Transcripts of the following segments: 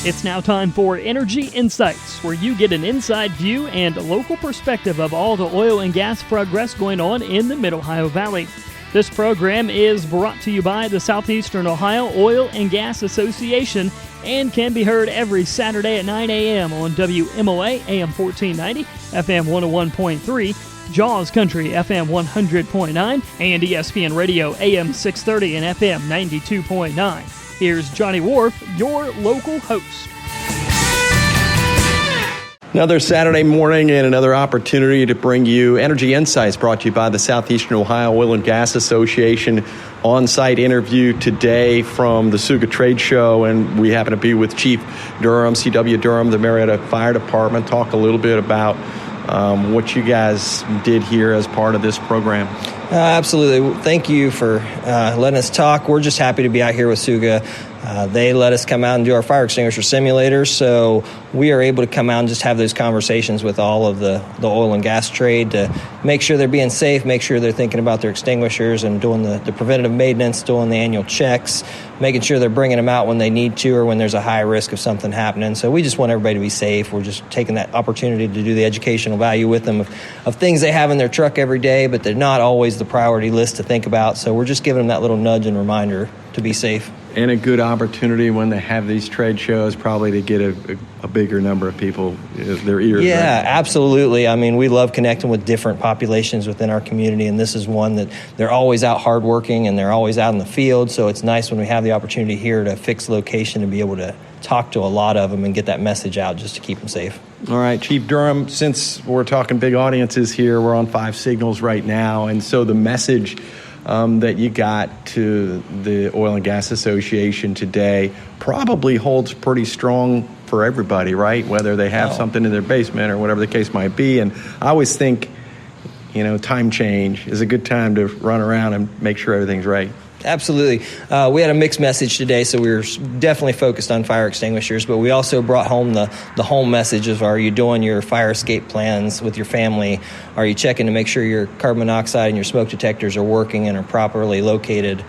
It's now time for Energy Insights, where you get an inside view and local perspective of all the oil and gas progress going on in the Mid-Ohio Valley. This program is brought to you by the Southeastern Ohio Oil and Gas Association and can be heard every Saturday at 9 a.m. on WMOA AM 1490, FM 101.3, JAWS Country FM 100.9, and ESPN Radio AM 630 and FM 92.9. Here's Johnny Wharf, your local host. Another Saturday morning and another opportunity to bring you Energy Insights, brought to you by the Southeastern Ohio Oil and Gas Association. On-site interview today from the Suga Trade Show, and we happen to be with Chief Durham, CW Durham, the Marietta Fire Department. Talk a little bit about what you guys did here as part of this program. Absolutely. Thank you for letting us talk. We're just happy to be out here with Suga. They let us come out and do our fire extinguisher simulators, so we are able to come out and just have those conversations with all of the oil and gas trade to make sure they're being safe, make sure they're thinking about their extinguishers and doing the preventative maintenance, doing the annual checks, making sure they're bringing them out when they need to or when there's a high risk of something happening. So we just want everybody to be safe. We're just taking that opportunity to do the educational value with them of things they have in their truck every day, but they're not always the priority list to think about. So we're just giving them that little nudge and reminder to be safe. And a good opportunity when they have these trade shows probably to get a bigger number of people, their ears. Yeah, right? Absolutely. I mean, we love connecting with different populations within our community, and this is one that they're always out hardworking and they're always out in the field. So it's nice when we have the opportunity here to fix location to be able to talk to a lot of them and get that message out just to keep them safe. All right, Chief Durham, since we're talking big audiences here, we're on 5 signals right now, and so the message that you got to the Oil and Gas Association today probably holds pretty strong for everybody, right? Whether they have something in their basement or whatever the case might be. And I always think, time change is a good time to run around and make sure everything's right. Absolutely. We had a mixed message today, so we were definitely focused on fire extinguishers, but we also brought home the home message of, are you doing your fire escape plans with your family? Are you checking to make sure your carbon monoxide and your smoke detectors are working and are properly located?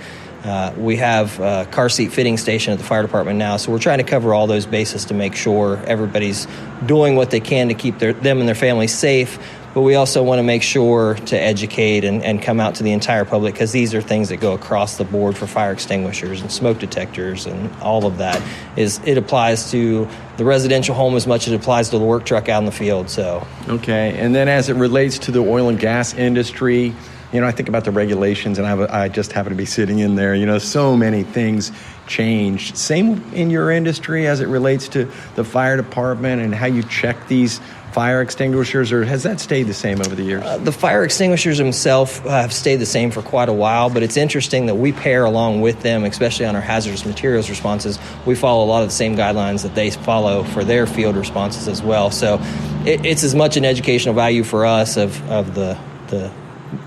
We have a car seat fitting station at the fire department now, so we're trying to cover all those bases to make sure everybody's doing what they can to keep them and their families safe. But we also want to make sure to educate and come out to the entire public, because these are things that go across the board for fire extinguishers and smoke detectors, and all of that it applies to the residential home as much as it applies to the work truck out in the field. So okay, and then as it relates to the oil and gas industry, I think about the regulations, and I just happen to be sitting in there. So many things changed. Same in your industry as it relates to the fire department and how you check these fire extinguishers, or has that stayed the same over the years? The fire extinguishers themselves have stayed the same for quite a while, but it's interesting that we pair along with them, especially on our hazardous materials responses. We follow a lot of the same guidelines that they follow for their field responses as well. So it's as much an educational value for us of the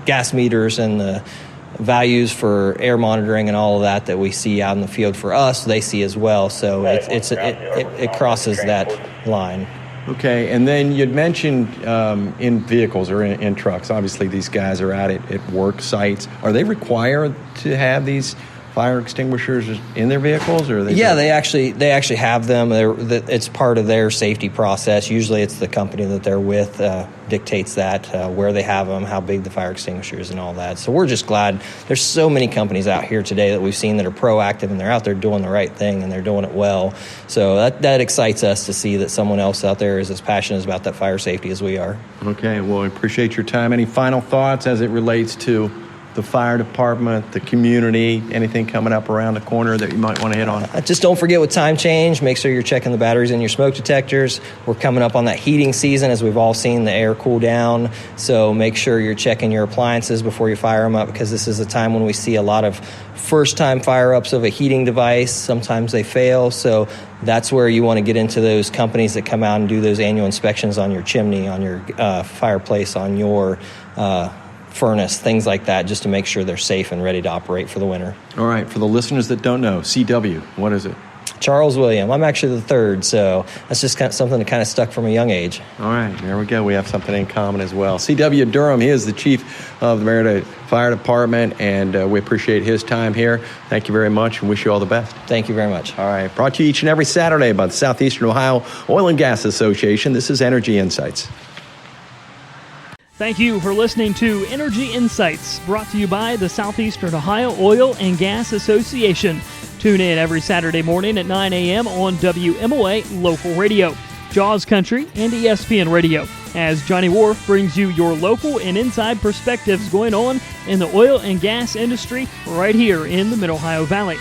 gas meters and the values for air monitoring and all of that we see out in the field for us, they see as well. So it crosses that line. Okay, and then you'd mentioned in vehicles or in trucks, obviously these guys are out at work sites. Are they required to have these fire extinguishers in their vehicles, or they actually have them. It's part of their safety process. Usually it's the company that they're with dictates that, where they have them, how big the fire extinguisher is, and all that. So we're just glad there's so many companies out here today that we've seen that are proactive, and they're out there doing the right thing, and they're doing it well. So that excites us to see that someone else out there is as passionate about that fire safety as we are. Okay, well, I appreciate your time. Any final thoughts as it relates to the fire department, the community, anything coming up around the corner that you might want to hit on? Just don't forget with time change, make sure you're checking the batteries in your smoke detectors. We're coming up on that heating season, as we've all seen the air cool down. So make sure you're checking your appliances before you fire them up, because this is a time when we see a lot of first-time fire-ups of a heating device. Sometimes they fail, so that's where you want to get into those companies that come out and do those annual inspections on your chimney, on your fireplace, on your furnace, things like that, just to make sure they're safe and ready to operate for the winter. All right, for the listeners that don't know, CW, what is it? Charles William. I'm actually the third, so that's just kind of something that kind of stuck from a young age. All right, there we go. We have something in common as well. C.W. Durham, he is the chief of the Merida Fire Department, and we appreciate his time here. Thank you very much, and wish you all the best. Thank you very much. All right, brought to you each and every Saturday by the Southeastern Ohio Oil and Gas Association. This is Energy Insights. Thank you for listening to Energy Insights, brought to you by the Southeastern Ohio Oil and Gas Association. Tune in every Saturday morning at 9 a.m. on WMOA Local Radio, JAWS Country, and ESPN Radio, as Johnny Wharf brings you your local and inside perspectives going on in the oil and gas industry right here in the Mid-Ohio Valley.